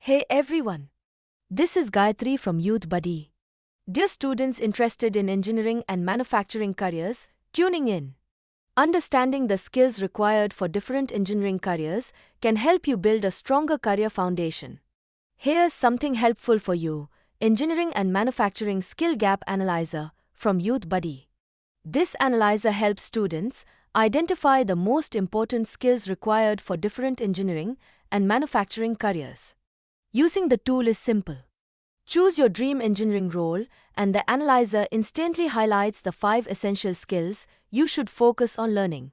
Hey everyone! This is Gayatri from Youthbuddy. Dear students interested in engineering and manufacturing careers, tuning in. Understanding the skills required for different engineering careers can help you build a stronger career foundation. Here's something helpful for you: Engineering and Manufacturing Skill Gap Analyzer from Youthbuddy. This analyzer helps students identify the most important skills required for different engineering and manufacturing careers. Using the tool is simple. Choose your dream engineering role, and the analyzer instantly highlights the 5 essential skills you should focus on learning.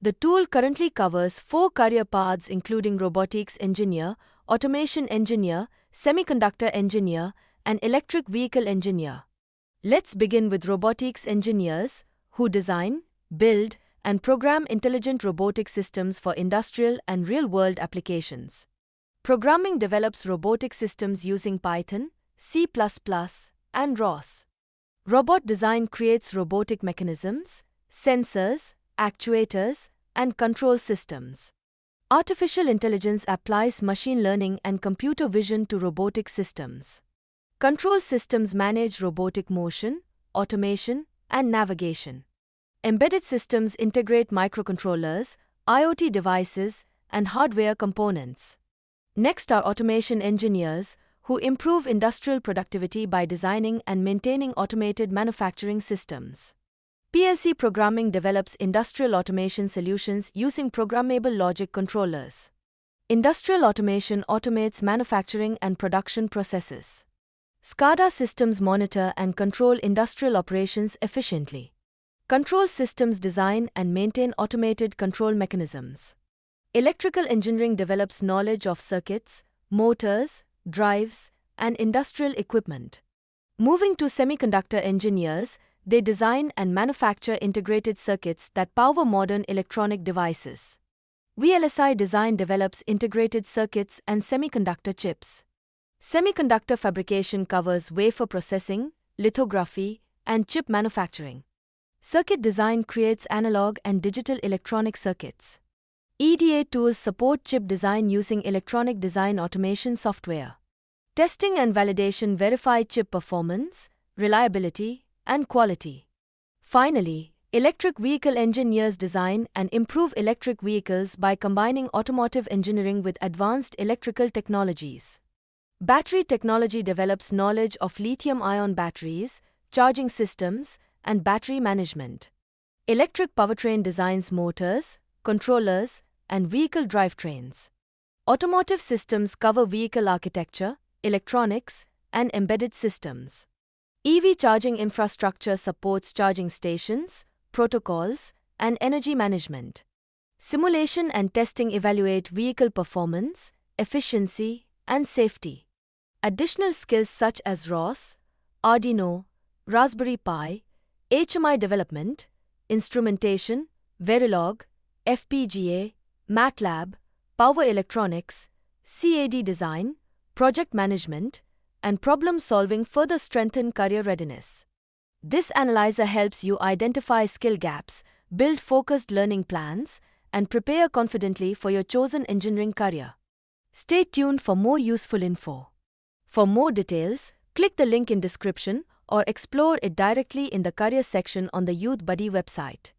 The tool currently covers 4 career paths including Robotics Engineer, Automation Engineer, Semiconductor Engineer, and Electric Vehicle Engineer. Let's begin with robotics engineers, who design, build, and program intelligent robotic systems for industrial and real-world applications. Programming develops robotic systems using Python, C++, and ROS. Robot design creates robotic mechanisms, sensors, actuators, and control systems. Artificial intelligence applies machine learning and computer vision to robotic systems. Control systems manage robotic motion, automation, and navigation. Embedded systems integrate microcontrollers, IoT devices, and hardware components. Next are automation engineers, who improve industrial productivity by designing and maintaining automated manufacturing systems. PLC programming develops industrial automation solutions using programmable logic controllers. Industrial automation automates manufacturing and production processes. SCADA systems monitor and control industrial operations efficiently. Control systems design and maintain automated control mechanisms. Electrical engineering develops knowledge of circuits, motors, drives, and industrial equipment. Moving to semiconductor engineers, they design and manufacture integrated circuits that power modern electronic devices. VLSI design develops integrated circuits and semiconductor chips. Semiconductor fabrication covers wafer processing, lithography, and chip manufacturing. Circuit design creates analog and digital electronic circuits. EDA tools support chip design using electronic design automation software. Testing and validation verify chip performance, reliability, and quality. Finally, electric vehicle engineers design and improve electric vehicles by combining automotive engineering with advanced electrical technologies. Battery technology develops knowledge of lithium-ion batteries, charging systems, and battery management. Electric powertrain designs motors, controllers, and vehicle drivetrains. Automotive systems cover vehicle architecture, electronics, and embedded systems. EV charging infrastructure supports charging stations, protocols, and energy management. Simulation and testing evaluate vehicle performance, efficiency, and safety. Additional skills such as ROS, Arduino, Raspberry Pi, HMI development, instrumentation, Verilog, FPGA, MATLAB, power electronics, CAD design, project management, and problem solving further strengthen career readiness. This analyzer helps you identify skill gaps, build focused learning plans, and prepare confidently for your chosen engineering career. Stay tuned for more useful info. For more details, click the link in description or explore it directly in the career section on the Youthbuddy website.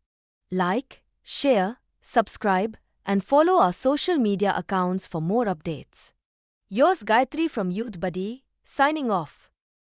Like, share, subscribe, and follow our social media accounts for more updates. Yours Gayatri from Youthbuddy, signing off.